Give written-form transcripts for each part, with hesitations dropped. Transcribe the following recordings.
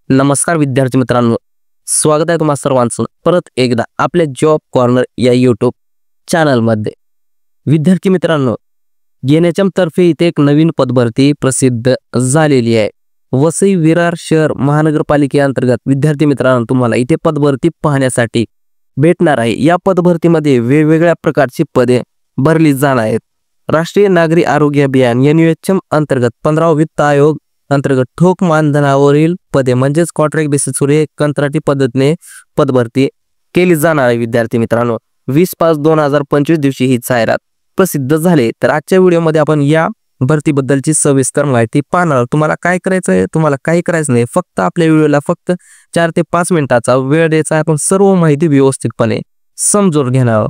नमस्कार विद्यार्थी मित्रांनो, स्वागत आहे तुम्हा सर्वांचं परत एकदा आपल्या जॉब कॉर्नर या यूट्यूब चॅनलमध्ये। विद्यार्थी मित्रांनो, एनएचएम तर्फे इथे एक नवीन पदभरती प्रसिद्ध झालेली आहे। वसई विरार शहर महानगरपालिकेअंतर्गत विद्यार्थी मित्रांनो तुम्हाला इथे पदभरती पाहण्यासाठी भेटणार आहे। या पदभरतीमध्ये वेगवेगळ्या प्रकारची पदे भरली जाणार आहेत। राष्ट्रीय नागरी आरोग्य अभियान एनएचएम अंतर्गत 15वा वित्त आयोग अंतर्गत ठोक मानधनावरील पदे म्हणजेच कॉन्ट्रॅक्ट बेसिसवर कंत्राटी पद्धतीने पदभरती केली जाणार आहे। विद्यार्थी मित्रांनो, 20/5/2025 दिवशी ही जाहिरात प्रसिद्ध झाले। तर आजच्या व्हिडिओमध्ये आपण या भरतीबद्दलची सविस्तर माहिती पाहणार। तुम्हाला काय करायचं आहे, तुम्हाला काही करायचं नाही, फक्त आपल्या व्हिडिओला फक्त 4 ते 5 मिनिटाचा वेळ द्यायचा आहे। आपण सर्व माहिती व्यवस्थितपणे समजून घेणार।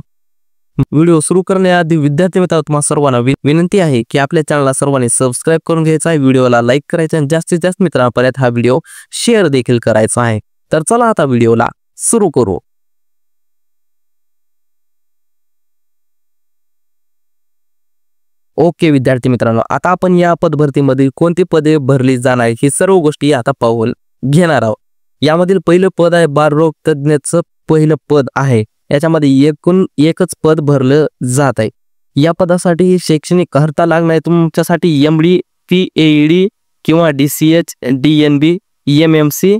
व्हिडिओ सुरू करण्याआधी विद्यार्थी मित्रांनो तुम्हा सर्वांना विनंती आहे की आपल्या चॅनलला सर्वांनी सबस्क्राइब करून घ्यायचा आहे, व्हिडिओला लाईक करायचा आणि जास्तीत जास्त मित्रांपर्यंत हा व्हिडिओ शेअर देखील करायचा आहे। तर चला आता व्हिडिओला सुरू करू। ओके विद्यार्थी मित्रांनो, आता आपण या पदभरतीमध्ये कोणती पदे भरली जाणार ही सर्व गोष्टी आता पाहून घेणार आहोत। यामधील पहिलं पद आहे बालरोग तज्ञाचं पहिलं पद आहे। याच्यामध्ये एकूण एकच पद भरलं जात आहे। या पदासाठी शैक्षणिक अर्हता लागणार आहे तुमच्यासाठी MD PhD किंवा DCH DNB MMC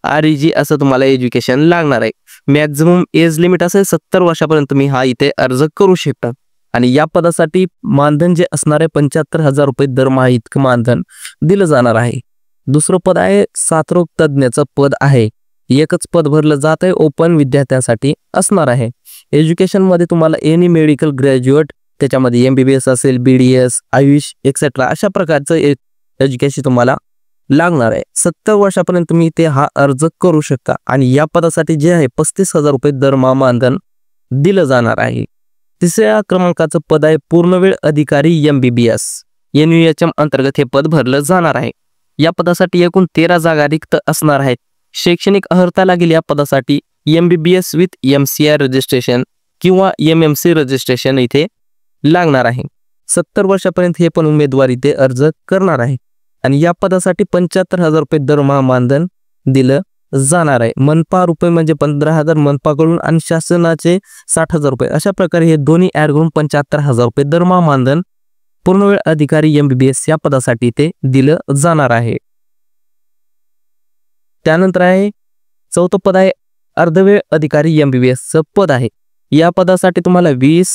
REG असं तुम्हाला एज्युकेशन लागणार आहे। मॅक्झिमम एज लिमिट असेल 70 वर्षापर्यंत तुम्ही हा इथे अर्ज करू शकता। आणि या पदासाठी मानधन जे असणार आहे 75,000 रुपये दरमहा इतकं मानधन दिलं जाणार आहे। दुसरं पद आहे साथरोग तज्ञाचं पद आहे। एकच पद भरलं जात आहे, ओपन विद्यार्थ्यांसाठी असणार आहे। एज्युकेशन मध्ये तुम्हाला एनी मेडिकल ग्रॅज्युएट, त्याच्यामध्ये MBBS असेल, BDS आयुष एक्सेट्रा अशा प्रकारचं एज्युकेशन तुम्हाला लागणार आहे। 70 वर्षापर्यंत तुम्ही ते हा अर्ज करू शकता। आणि या पदासाठी जे आहे 35,000 रुपये दरमहा मानधन दिलं जाणार आहे। तिसऱ्या क्रमांकाचं पद आहे पूर्णवेळ अधिकारी MBBS NUHM अंतर्गत हे पद भरलं जाणार आहे। या पदासाठी एकूण 13 जागा रिक्त असणार आहेत। शैक्षणिक अर्हता लागेल या पदासाठी MBBS विथ MCI रजिस्ट्रेशन किंवा MMC रजिस्ट्रेशन इथे लागणार आहे। 70 वर्षापर्यंत हे पण उमेदवार इथे अर्ज करणार आहे। आणि या पदासाठी 75,000 रुपये दरमहा मानधन दिलं जाणार आहे। मनपा रुपये म्हणजे 15,000 मनपाकडून आणि शासनाचे 60,000 रुपये अशा प्रकारे हे दोन्ही ऍड करून 75,000 रुपये दरमहा मानधन पूर्णवेळ अधिकारी MBBS या पदासाठी ते दिलं जाणार आहे। त्यानंतर आहे चौथं पद आहे अर्धवेळ अधिकारी MBBS चं पद आहे। या पदासाठी तुम्हाला 20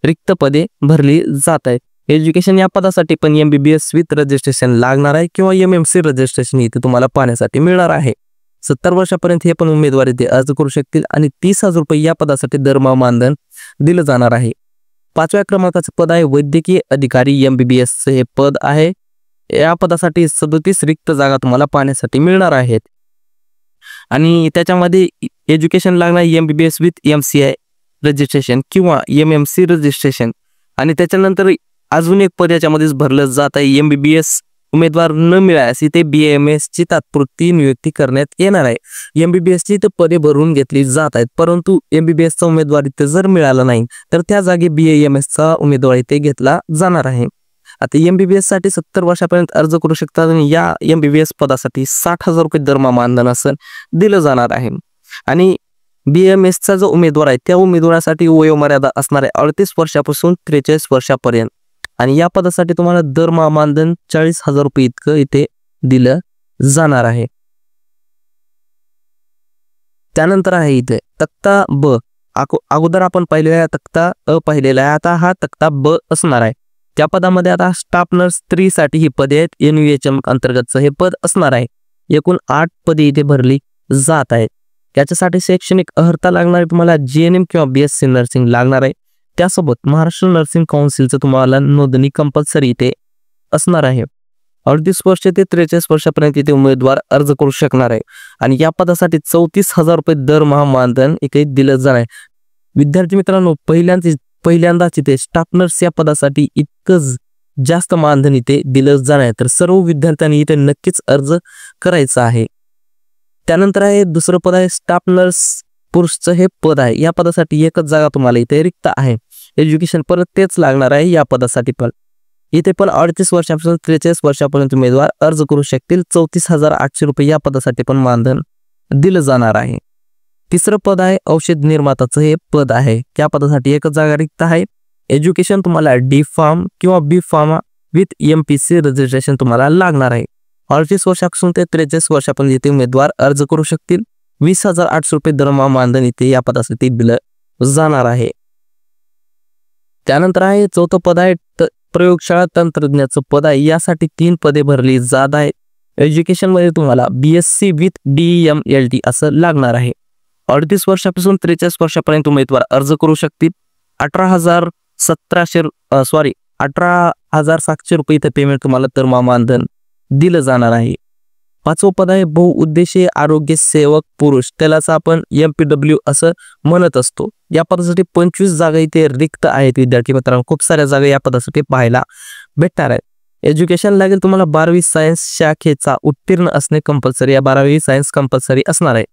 रिक्त पदे भरली जात आहेत। एज्युकेशन या पदासाठी पण MBBS विथ रजिस्ट्रेशन लागणार आहे किंवा MMC रजिस्ट्रेशन इथे तुम्हाला पाहण्यासाठी मिळणार आहे। 70 वर्षापर्यंत हे पण उमेदवार इथे अर्ज करू शकतील आणि 30,000 रुपये या पदासाठी दरमहा मानधन दिलं जाणार आहे। 5व्या क्रमांकाचं पद आहे वैद्यकीय अधिकारी MBBS चे हे पद आहे। या पदासाठी 37 रिक्त जागा तुम्हाला पाहण्यासाठी मिळणार आहेत। आणि त्याच्यामध्ये एज्युकेशन लागणार MBBS विथ MCI रजिस्ट्रेशन किंवा MMC रजिस्ट्रेशन। आणि त्याच्यानंतर अजून एक पद याच्यामध्येच भरलं जात आहे। MBBS उमेदवार न मिळाल्यास इथे BAMS ची तात्पुरती नियुक्ती करण्यात येणार आहे। MBBS ची इथे पदे भरून घेतली जात आहेत, परंतु MBBS चा उमेदवार इथे जर मिळाला नाही तर त्या जागी BAMS चा उमेदवार इथे घेतला जाणार आहे। आता MBBS साठी 70 वर्षापर्यंत अर्ज करू शकतात आणि या MBBS पदासाठी 60,000 रुपये दरमहा मानधन असं दिलं जाणार आहे। आणि BAMS चा जो उमेदवार आहे त्या उमेदवारासाठी वयोमर्यादा असणार आहे 38 वर्षापासून 43 वर्षापर्यंत। आणि या पदासाठी तुम्हाला दरमहा मानधन 40,000 रुपये इतकं इथे दिलं जाणार आहे। त्यानंतर आहे इथे तक्ता ब। अगोदर आपण पाहिलेला तक्ता अ पाहिलेला आहे, आता हा तक्ता ब असणार आहे। त्या पदामध्ये आता स्टाफ नर्स स्त्रीसाठी ही पदे आहेत। NUHM अंतर्गतचं हे पद असणार आहे। एकूण 8 पदे इथे भरली जात आहेत। त्याच्यासाठी शैक्षणिक अर्हता लागणार आहे तुम्हाला GNM किंवा BSc नर्सिंग लागणार आहे। त्यासोबत महाराष्ट्र नर्सिंग काउन्सिलचं तुम्हाला नोंदणी कंपल्सरी इथे असणार आहे। 38 वर्ष ते 43 वर्षापर्यंत इथे उमेदवार अर्ज करू शकणार आहे। आणि या पदासाठी 34,000 रुपये दरमहा मानधन इथे दिलं जाणार आहे। विद्यार्थी मित्रांनो, पहिल्यांदाच इथे स्टाफ नर्स या पदासाठी इतकं जास्त मानधन इथे दिलं जाणार आहे, तर सर्व विद्यार्थ्यांनी इथे नक्कीच अर्ज करायचा आहे। त्यानंतर आहे दुसरं पद आहे स्टाफ नर्स पुरुषचं हे पद आहे। या पदासाठी एकच जागा तुम्हाला इथे रिक्त आहे। एज्युकेशन परत तेच लागणार आहे या पदासाठी पण। इथे पण 38 वर्षापासून 43 वर्षापर्यंत उमेदवार अर्ज करू शकतील. 34,800 रुपये या पदासाठी पण मानधन दिलं जाणार आहे. तिसरं पद आहे औषध निर्माताचं हे पद आहे. त्या पदासाठी एकच जागा रिक्त आहे. एज्युकेशन तुम्हाला डी फार्म किंवा बी फार्मा विथ MPC रजिस्ट्रेशन तुम्हाला लागणार आहे. 38 वर्षापासून ते 43 वर्षापर्यंत इथे उमेदवार अर्ज करू शकतील. 20,800 रुपये दरमहा मानधन इथे या पदासाठी दिलं जाणार आहे. त्यानंतर आहे चौथं पद आहे प्रयोगशाळा तंत्रज्ञाचं पद आहे. यासाठी 3 पदे भरली जात आहेत. एज्युकेशन मध्ये तुम्हाला BSc विथ DEMLT असं लागणार आहे. 38 वर्षापासून 43 वर्षापर्यंत उमेदवार अर्ज करू शकतील. 18,700 रुपये इथे पेमेंट तुम्हाला दरमहा मानधन दिलं जाणार आहे. 5वं पद आहे बहुउद्देशीय आरोग्य सेवक पुरुष, त्यालाच आपण MPW असं म्हणत असतो. या पदासाठी 25 जागा इथे रिक्त आहेत. विद्यार्थी मित्रांनो, खूप साऱ्या जागा या पदासाठी पाहायला भेटणार आहेत. एज्युकेशन लागेल तुम्हाला 12वी सायन्स शाखेचा उत्तीर्ण असणे कंपल्सरी. या 12वी सायन्स कंपल्सरी असणार आहे.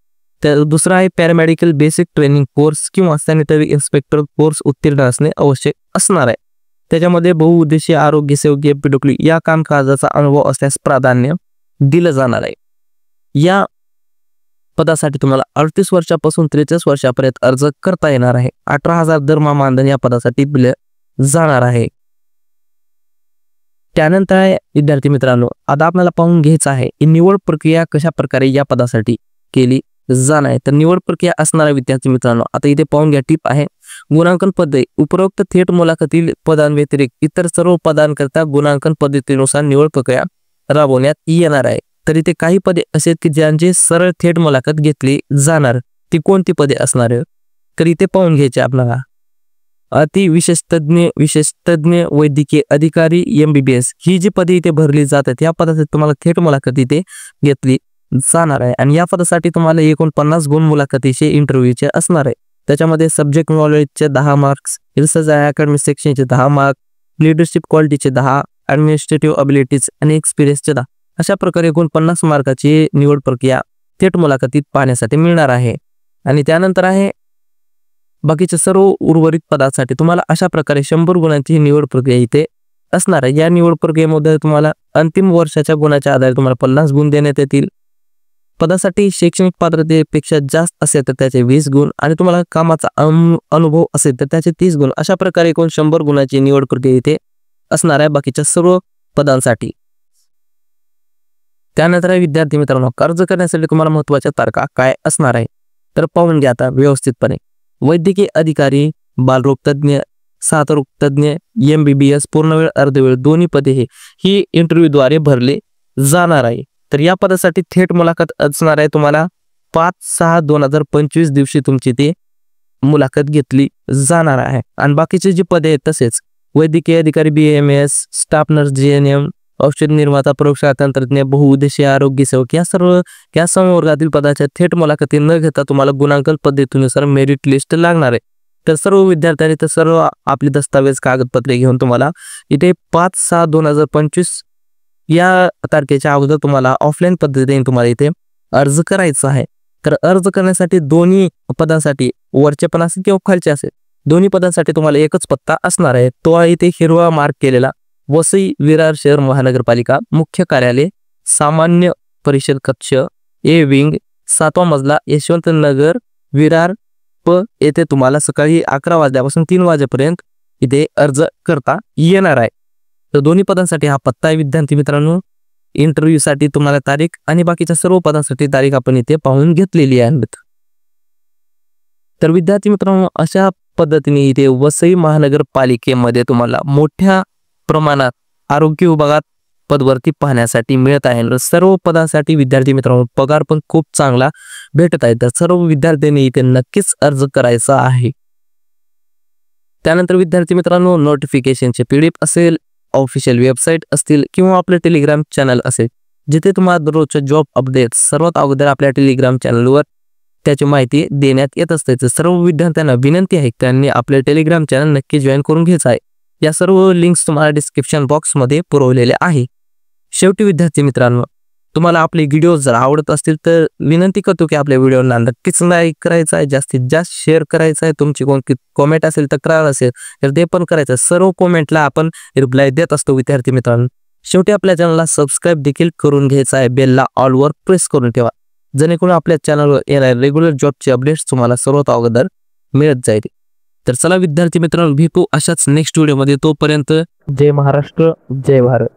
तर दुसरा आहे पॅरामेडिकल बेसिक ट्रेनिंग कोर्स किंवा सॅनिटरी इन्स्पेक्टर कोर्स उत्तीर्ण असणे आवश्यक असणार आहे. त्याच्यामध्ये बहुउद्देशीय आरोग्य सेवक MPW या कामकाजाचा अनुभव असल्यास प्राधान्य दिलं जाणार आहे. या पदासाठी तुम्हाला 38 वर्षापासून 43 वर्षापर्यंत अर्ज करता येणार आहे. 18,000 दरमहा मानधन या पदासाठी दिलं जाणार आहे. त्यानंतर आहे विद्यार्थी मित्रांनो, आता आपल्याला पाहून घ्यायचं आहे की निवड प्रक्रिया कशा प्रकारे या पदासाठी केली जाणार आहे. तर निवड प्रक्रिया असणारा विद्यार्थी मित्रांनो, आता इथे पाहून घ्या. टिप आहे गुणांकन पद्धती. उपरोक्त थेट मुलाखतील पदांव्यतिरिक्त इतर सर्व पदांकरता गुणांकन पद्धतीनुसार निवड प्रक्रिया राबवण्यात येणार आहे. तर इथे काही पदे असे की ज्यांचे सरळ थेट मुलाखत घेतली जाणार. ती कोणती पदे असणार आहे तर इथे पाहून घ्यायचे आपल्याला. अति विशेषतज्ञ वैद्यकीय अधिकारी MBBS ही जी पदे इथे भरली जातात या पदासाठी तुम्हाला थेट मुलाखत इथे घेतली जाणार आहे. आणि या पदासाठी तुम्हाला 49 गुण मुलाखतीचे इंटरव्ह्यूचे असणार आहे. त्याच्यामध्ये सब्जेक्ट नॉलेजचे 10 मार्क्स, रिसर्च आणि अकॅडमिक सेक्शनचे 10 मार्क, लिडरशिप क्वालिटीचे 10, ॲडमिनिस्ट्रेटिव्ह अबिलिटीज आणि एक्सपिरियन्सचे 10 अशा प्रकारे 49 मार्काची निवड प्रक्रिया थेट मुलाखतीत पाहण्यासाठी मिळणार आहे. आणि त्यानंतर आहे बाकीच्या सर्व उर्वरित पदासाठी तुम्हाला अशा प्रकारे 100 गुणांची निवड प्रक्रिया इथे असणार आहे. या निवड प्रक्रियेमध्ये तुम्हाला अंतिम वर्षाच्या गुणाच्या आधारे तुम्हाला 50 गुण देण्यात येतील. पदासाठी शैक्षणिक पात्रतेपेक्षा जास्त असेल तर त्याचे 20 गुण आणि तुम्हाला कामाचा अनुभव असेल तर त्याचे 30 गुण अशा प्रकारे एकूण 100 गुणाची निवड प्रक्रिया इथे असणार आहे बाकीच्या सर्व पदांसाठी. त्यानंतर विद्यार्थी मित्रांनो, अर्ज करण्यासाठी तुम्हाला महत्त्वाच्या तारखा काय असणार आहे तर पाहून घ्या आता व्यवस्थितपणे. वैद्यकीय अधिकारी, बालरोग तज्ञ, साथरोग तज्ञ, MBBS पूर्णवेळ अर्धवेळ दोन्ही पदे ही इंटरव्ह्यूद्वारे भरले जाणार आहे. तर या पदासाठी थेट मुलाखत असणार आहे. तुम्हाला 5/6/2025 दिवशी तुमची ती मुलाखत घेतली जाणार आहे. आणि बाकीचे जी पदे आहेत तसेच वैद्यकीय अधिकारी BAMS, स्टाफ नर्स GNM, औषध निर्माता, प्रयोगशाळा तंत्रज्ञ, बहुउद्देशीय आरोग्य सेवक या समवर्गातील पदाच्या थेट मुलाखती न घेता तुम्हाला गुणांकन पद्धतीनुसार मेरिट लिस्ट लागणार आहे. तर सर्व विद्यार्थ्यांनी तर सर्व आपली दस्तावेज कागदपत्रे घेऊन तुम्हाला इथे 5/6/2025 या तारखेच्या अगोदर तुम्हाला ऑफलाईन पद्धतीने तुम्हाला इथे अर्ज करायचा आहे. तर अर्ज करण्यासाठी दोन्ही पदांसाठी वरचे पण असेल किंवा खालचे असेल दोन्ही पदांसाठी तुम्हाला एकच पत्ता असणार आहे. तो आहे इथे हिरवा मार्क केलेला वसई विरार शहर महानगरपालिका मुख्य कार्यालय, सामान्य परिषद कक्ष A विंग, 7वा मजला, यशवंत नगर, विरार येथे तुम्हाला सकाळी 11 वाजल्यापासून 3 वाजेपर्यंत इथे अर्ज करता येणार आहे. तर दोन्ही पदांसाठी हा पत्ता आहे विद्यार्थी मित्रांनो. इंटरव्ह्यूसाठी तुम्हाला तारीख आणि बाकीच्या सर्व पदांसाठी तारीख आपण इथे पाहून घेतलेली आहे. तर विद्यार्थी मित्रांनो, अशा पद्धतीने इथे वसई महानगरपालिकेमध्ये तुम्हाला मोठ्या प्रमाणात आरोग्य विभागात पदभरती पाहण्यासाठी मिळत आहे. सर्व पदांसाठी विद्यार्थी मित्रांनो पगार पण खूप चांगला भेटत आहे. तर सर्व विद्यार्थ्यांनी इथे नक्कीच अर्ज करायचा आहे. त्यानंतर विद्यार्थी मित्रांनो, नोटिफिकेशनचे PDF असेल, ऑफिशियल वेबसाईट असतील किंवा आपलं टेलिग्राम चॅनल असेल जिथे तुम्हाला दररोजच्या जॉब अपडेट सर्वात अगोदर आपल्या टेलिग्राम चॅनलवर त्याची माहिती देण्यात येत असते. तर सर्व विद्यार्थ्यांना विनंती आहे त्यांनी आपले टेलिग्राम चॅनल नक्की जॉईन करून घ्यायचं आहे. या सर्व लिंक्स तुम्हाला डिस्क्रिप्शन बॉक्समध्ये पुरवलेले आहे. शेवटी विद्यार्थी मित्रांनो, तुम्हाला आपले व्हिडिओ जर आवडत असतील तर विनंती करतो की आपल्या व्हिडिओला नक्कीच लाईक करायचा आहे, जास्तीत जास्त शेअर करायचा आहे. तुमची कोणती कॉमेंट असेल, तक्रार असेल तर ते पण करायचं. सर्व कॉमेंटला आपण रिप्लाय देत असतो विद्यार्थी मित्रांनो. शेवटी आपल्या चॅनलला सबस्क्राईब देखील करून घ्यायचा आहे. बेलला ऑलवर प्रेस करून ठेवा, जेणेकरून आपल्या चॅनलवर येणारे रेग्युलर जॉबचे अपडेट्स तुम्हाला सर्वात अगोदर मिळत जाईल. तर चला विद्यार्थी मित्रांनो, भेटू अशाच नेक्स्ट व्हिडिओमध्ये. तोपर्यंत जय महाराष्ट्र, जय भारत.